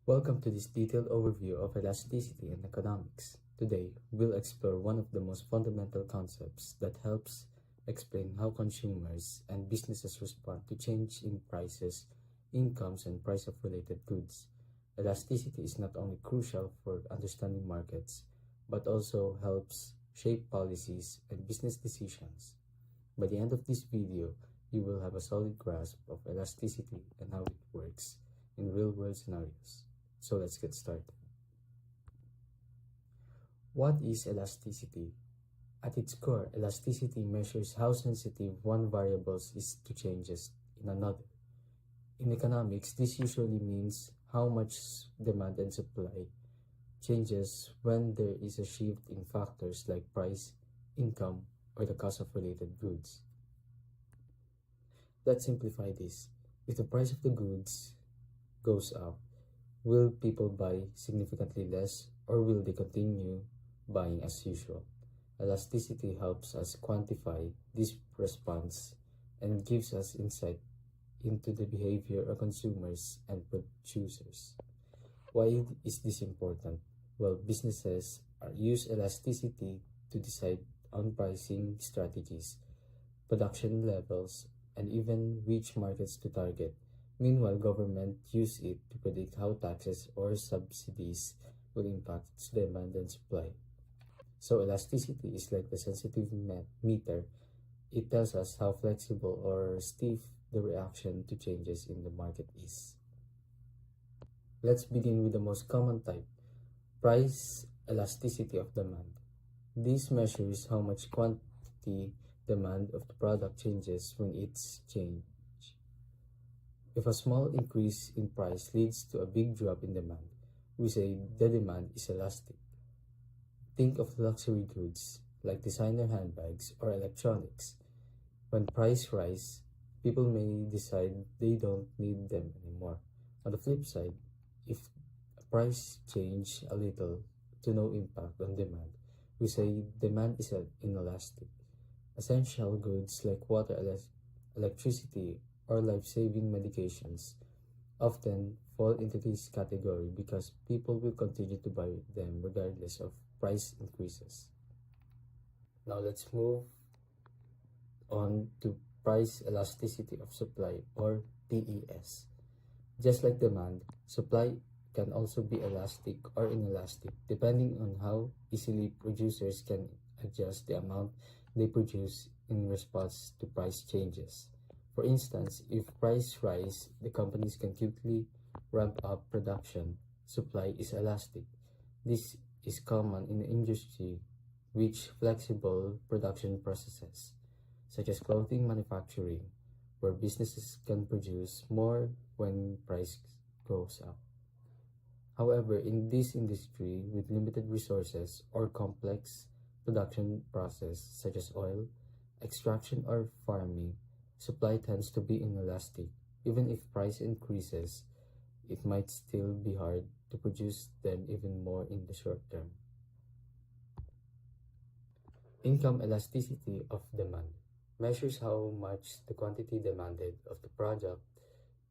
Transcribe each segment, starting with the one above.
Welcome to this detailed overview of elasticity in economics. Today, we'll explore one of the most fundamental concepts that helps explain how consumers and businesses respond to change in prices, incomes, and price of related goods. Elasticity is not only crucial for understanding markets, but also helps shape policies and business decisions. By the end of this video, you will have a solid grasp of elasticity and how it works in real-world scenarios. So let's get started. What is elasticity? At its core, elasticity measures how sensitive one variable is to changes in another. In economics, this usually means how much demand and supply changes when there is a shift in factors like price, income, or the cost of related goods. Let's simplify this. If the price of the goods goes up, will people buy significantly less, or will they continue buying as usual? Elasticity helps us quantify this response and gives us insight into the behavior of consumers and producers. Why is this important? Well, businesses use elasticity to decide on pricing strategies, production levels, and even which markets to target. Meanwhile, government use it to predict how taxes or subsidies will impact demand and supply. So elasticity is like the sensitive meter. It tells us how flexible or stiff the reaction to changes in the market is. Let's begin with the most common type, price elasticity of demand. This measures how much quantity demand of the product changes when it's changed. If a small increase in price leads to a big drop in demand, we say the demand is elastic. Think of luxury goods like designer handbags or electronics. When price rise, people may decide they don't need them anymore. On the flip side, if price change a little to no impact on demand, we say demand is inelastic. Essential goods like water, electricity, or life-saving medications often fall into this category because people will continue to buy them regardless of price increases. Now let's move on to price elasticity of supply, or PES. Just like demand, supply can also be elastic or inelastic depending on how easily producers can adjust the amount they produce in response to price changes. For instance, if price rise, the companies can quickly ramp up production. Supply is elastic. This is common in the industry which flexible production processes, such as clothing manufacturing, where businesses can produce more when price goes up. However, in this industry with limited resources or complex production process such as oil, extraction, or farming, supply tends to be inelastic. Even if price increases, it might still be hard to produce them even more in the short term. Income elasticity of demand measures how much the quantity demanded of the product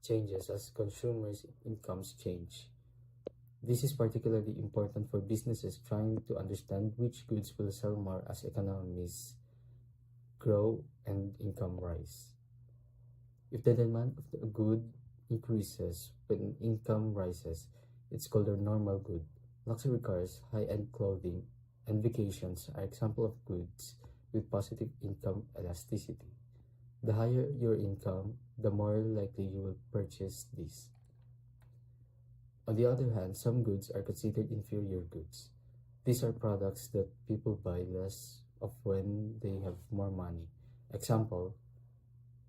changes as consumers' incomes change. This is particularly important for businesses trying to understand which goods will sell more as economies grow and income rise. If the demand of the good increases when income rises, it's called a normal good. Luxury cars, high-end clothing, and vacations are examples of goods with positive income elasticity. The higher your income, the more likely you will purchase these. On the other hand, some goods are considered inferior goods. These are products that people buy less of when they have more money. Example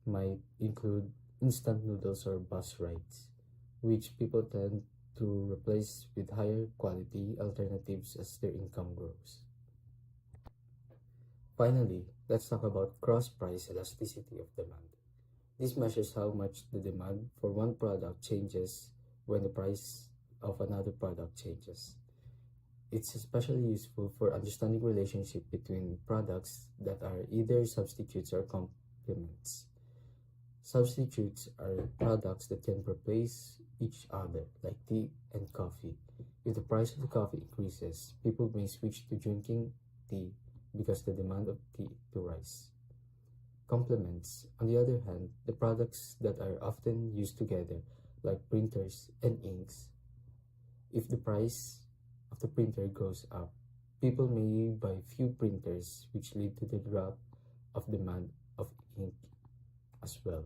might include instant noodles or bus rides, which people tend to replace with higher quality alternatives as their income grows. Finally, let's talk about cross-price elasticity of demand. This measures how much the demand for one product changes when the price of another product changes. It's especially useful for understanding relationship between products that are either substitutes or complements. Substitutes are products that can replace each other, like tea and coffee. If the price of the coffee increases, people may switch to drinking tea because the demand of tea to rise. Complements, on the other hand, the products that are often used together, like printers and inks. If the price of the printer goes up, people may buy few printers, which lead to the drop of demand of ink as well.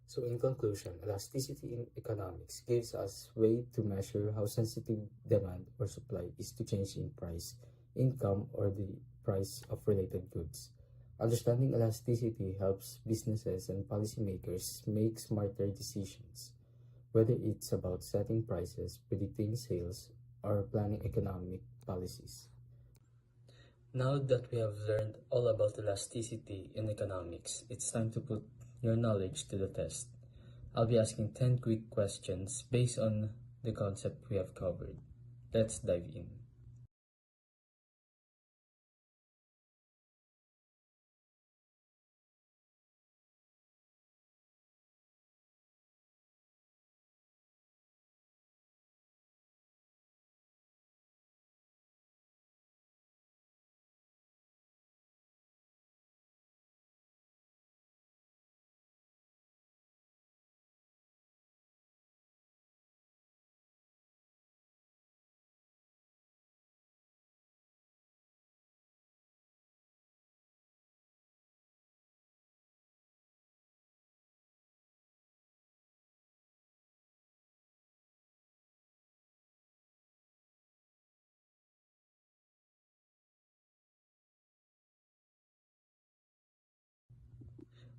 So in conclusion, elasticity in economics gives us way to measure how sensitive demand or supply is to change in price, income, or the price of related goods. Understanding elasticity helps businesses and policymakers make smarter decisions, whether it's about setting prices, predicting sales, or planning economic policies. Now that we have learned all about elasticity in economics, it's time to put your knowledge to the test. I'll be asking 10 quick questions based on the concept we have covered. Let's dive in.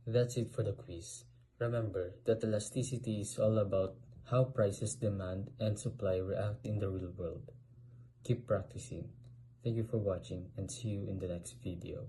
That's it for the quiz. Remember that elasticity is all about how prices, demand, and supply react in the real world. Keep practicing. Thank you for watching and see you in the next video.